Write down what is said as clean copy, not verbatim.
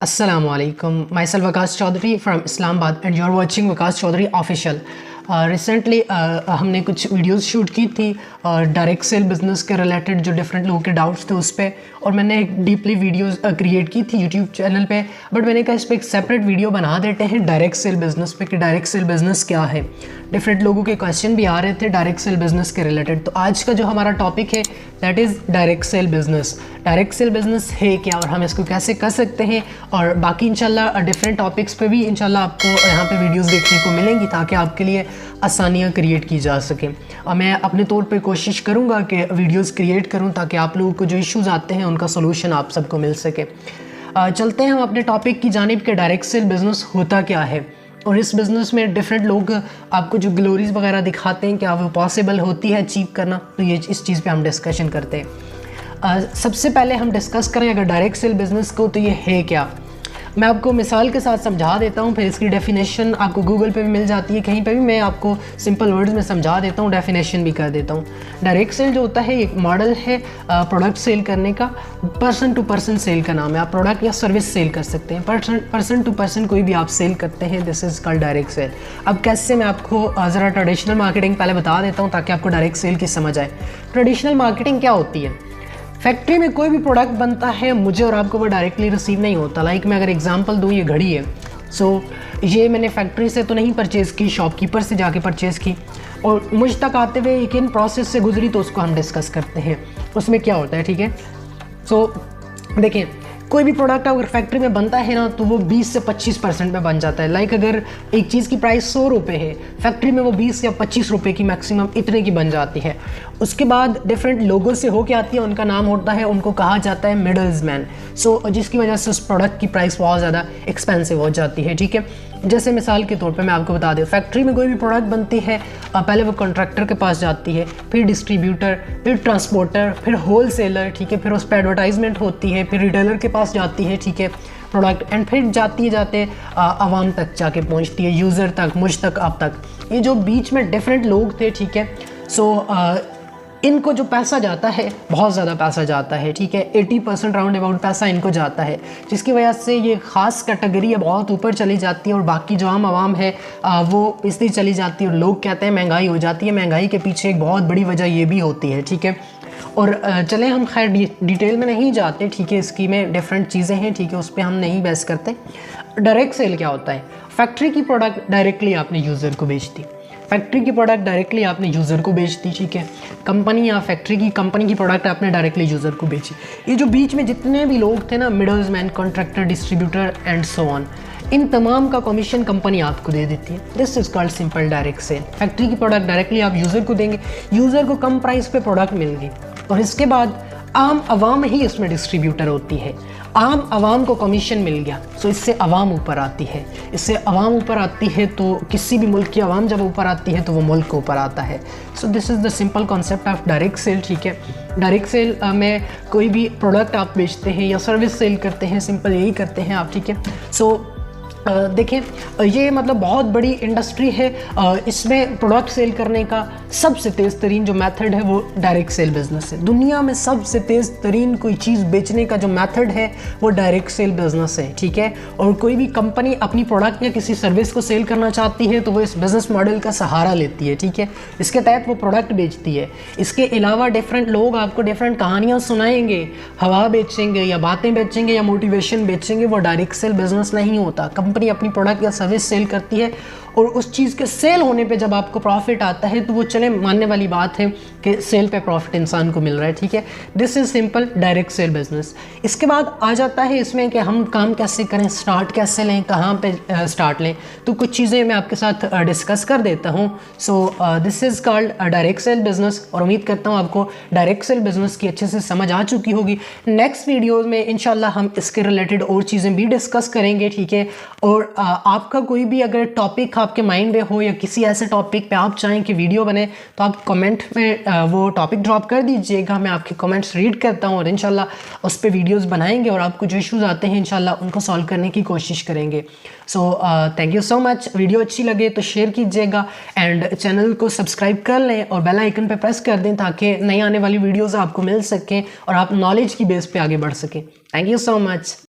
Assalamualaikum. Myself Vikas Chaudhary from Islamabad and you're watching Vikas Chaudhary Official. Recently हमने कुछ videos shoot की थी direct sell business के related, जो different लोगों के डाउट्स थे उस पर, और मैंने एक डीपली वीडियोस क्रिएट की थी यूट्यूब चैनल पे। बट मैंने कहा इस पर एक सेपरेट वीडियो बना देते हैं डायरेक्ट सेल बिज़नेस पे कि डायरेक्ट सेल बिज़नेस क्या है। डिफरेंट लोगों के क्वेश्चन भी आ रहे थे डायरेक्ट सेल बिज़नेस के रिलेटेड। तो आज का जो हमारा टॉपिक है that is direct sell business. Direct sell business है क्या और हम इसको कैसे कर सकते हैं, और बाकी इंशाल्लाह डिफरेंट टॉपिक्स पे भी इंशाल्लाह आपको यहाँ पे वीडियोस देखने को मिलेंगी ताकि आपके लिए आसानियाँ क्रिएट की जा सकें। और मैं अपने तौर पे कोशिश करूँगा कि वीडियोस क्रिएट करूँ ताकि आप लोगों को जो इश्यूज़ आते हैं उनका सोल्यूशन आप सबको मिल सके। चलते हैं हम अपने टॉपिक की जानिब के डायरेक्ट सेल बिज़नेस होता क्या है, और इस बिज़नेस में डिफरेंट लोग आपको जो ग्लोरीज वगैरह दिखाते हैं क्या वो पॉसिबल होती है अचीव करना, तो ये इस चीज़ पे हम डिस्कशन करते हैं। सबसे पहले हम डिस्कस करें अगर डायरेक्ट सेल बिज़नेस को तो ये है क्या। मैं आपको मिसाल के साथ समझा देता हूँ, फिर इसकी डेफिनेशन आपको गूगल पे भी मिल जाती है, कहीं पे भी मैं आपको सिंपल वर्ड्स में समझा देता हूँ, डेफिनेशन भी कर देता हूँ। डायरेक्ट सेल जो होता है एक मॉडल है प्रोडक्ट सेल करने का, पर्सन टू पर्सन सेल का नाम है। आप प्रोडक्ट या सर्विस सेल कर सकते हैं, पर्सन टू पर्सन कोई भी आप सेल करते हैं, this is called direct sell. अब कैसे, मैं आपको ज़रा ट्रेडिशनल मार्केटिंग पहले बता देता हूँ ताकि आपको डायरेक्ट सेल की समझ आए। ट्रेडिशनल मार्केटिंग क्या होती है? फैक्ट्री में कोई भी प्रोडक्ट बनता है, मुझे और आपको वो डायरेक्टली रिसीव नहीं होता। लाइक मैं अगर एग्जांपल दूँ, ये घड़ी है, ये मैंने फैक्ट्री से तो नहीं परचेज़ की, शॉपकीपर से जाके परचेज़ की, और मुझ तक आते हुए एक इन प्रोसेस से गुजरी, तो उसको हम डिस्कस करते हैं उसमें क्या होता है। ठीक है, देखिए कोई भी प्रोडक्ट अगर फैक्ट्री में बनता है ना तो वो 20 से 25% में बन जाता है। लाइक अगर एक चीज़ की प्राइस 100 रुपये है, फैक्ट्री में वो 20 या 25 रुपये की मैक्सिमम इतने की बन जाती है। उसके बाद डिफरेंट लोगों से होके आती है, उनका नाम होता है, उनको कहा जाता है मिडल्स मैन। जिसकी वजह से उस प्रोडक्ट की प्राइस बहुत ज़्यादा एक्सपेंसिव हो जाती है। ठीक है, जैसे मिसाल के तौर पे मैं आपको बता दूं, फैक्ट्री में कोई भी प्रोडक्ट बनती है, पहले वो कॉन्ट्रैक्टर के पास जाती है, फिर डिस्ट्रीब्यूटर, फिर ट्रांसपोर्टर, फिर होल सेलर, ठीक है, फिर उस पर एडवर्टाइजमेंट होती है, फिर रिटेलर के पास जाती है, ठीक है, प्रोडक्ट, एंड फिर जाते आवाम तक जाके पहुंचती है, यूज़र तक, मुझ तक, आप तक। ये जो बीच में डिफरेंट लोग थे, ठीक है, इनको जो पैसा जाता है बहुत ज़्यादा पैसा जाता है। ठीक है, 80% राउंड अबाउट पैसा इनको जाता है, जिसकी वजह से ये ख़ास कैटेगरी है बहुत ऊपर चली जाती है, और बाकी जो आम आवाम है वो इसलिए चली जाती है। और लोग कहते हैं महंगाई हो जाती है, महंगाई के पीछे एक बहुत बड़ी वजह ये भी होती है। ठीक है, और चलें हम खैर डिटेल में नहीं जाते, ठीक है, इसकी में डिफरेंट चीज़ें हैं, ठीक है, उस पर हम नहीं बहस करते। डायरेक्ट सेल क्या होता है? फैक्ट्री की प्रोडक्ट डायरेक्टली आपने यूज़र को बेच दी, फैक्ट्री की प्रोडक्ट डायरेक्टली आपने यूज़र को बेच दी। ठीक है, कंपनी या फैक्ट्री की कंपनी की प्रोडक्ट आपने डायरेक्टली यूज़र को बेची। ये जो बीच में जितने भी लोग थे ना, middles man, contractor, distributor and so on, इन तमाम का कमीशन कंपनी आपको दे देती है। This is called simple direct sale. Factory की प्रोडक्ट डायरेक्टली आप यूज़र को देंगे, यूज़र को कम प्राइस पे प्रोडक्ट मिल गई, और इसके बाद आम आवाम ही इसमें डिस्ट्रीब्यूटर होती है। आम आवाम को कमीशन मिल गया, इससे आवाम ऊपर आती है, इससे आवाम ऊपर आती है, तो किसी भी मुल्क की आवाम जब ऊपर आती है तो वो मुल्क ऊपर आता है। This is the simple concept of direct sell. ठीक है, डायरेक्ट सेल में कोई भी प्रोडक्ट आप बेचते हैं या सर्विस सेल करते हैं, सिंपल यही करते हैं आप। ठीक है, देखें ये मतलब बहुत बड़ी इंडस्ट्री है। इसमें प्रोडक्ट सेल करने का सबसे तेज़ तरीन जो मेथड है वो डायरेक्ट सेल बिज़नेस है। दुनिया में सबसे तेज़ तरीन कोई चीज़ बेचने का जो मेथड है वो डायरेक्ट सेल बिज़नेस है। ठीक है, और कोई भी कंपनी अपनी प्रोडक्ट या किसी सर्विस को सेल करना चाहती है तो वो इस बिज़नेस मॉडल का सहारा लेती है। ठीक है, इसके तहत वो प्रोडक्ट बेचती है। इसके अलावा डिफरेंट लोग आपको डिफरेंट कहानियाँ सुनाएंगे, हवा बेचेंगे या बातें बेचेंगे या मोटिवेशन बेचेंगे, वो डायरेक्ट सेल बिज़नेस नहीं होता। कंपनी अपनी प्रोडक्ट या सर्विस सेल करती है, और उस चीज़ के सेल होने पे जब आपको प्रॉफिट आता है तो वो चले मानने वाली बात है कि सेल पे प्रॉफिट इंसान को मिल रहा है। ठीक है, this is simple direct sell business. इसके बाद आ जाता है इसमें कि हम काम कैसे करें, स्टार्ट कैसे लें, कहाँ पे स्टार्ट लें, तो कुछ चीज़ें मैं आपके साथ डिस्कस कर देता हूँ। This is called direct sell business, और उम्मीद करता हूँ आपको डायरेक्ट सेल बिजनेस की अच्छे से समझ आ चुकी होगी। नेक्स्ट वीडियोज़ में इंशाल्लाह हम इसके रिलेटेड और चीज़ें भी डिस्कस करेंगे। ठीक है, और आपका कोई भी अगर टॉपिक आपके माइंड में हो या किसी ऐसे टॉपिक पे आप चाहें कि वीडियो बने तो आप कमेंट में वो टॉपिक ड्रॉप कर दीजिएगा। मैं आपके कमेंट्स रीड करता हूँ और इंशाल्लाह उस पर वीडियोस बनाएंगे, और आपको जो इश्यूज़ आते हैं इंशाल्लाह उनको सॉल्व करने की कोशिश करेंगे। Thank you so much. Video अच्छी लगे तो शेयर कीजिएगा, एंड चैनल को सब्सक्राइब कर लें और बेल आइकन पर प्रेस कर दें ताकि नई आने वाली वीडियोज़ आपको मिल सकें और आप नॉलेज की बेस पर आगे बढ़ सकें। Thank you so much.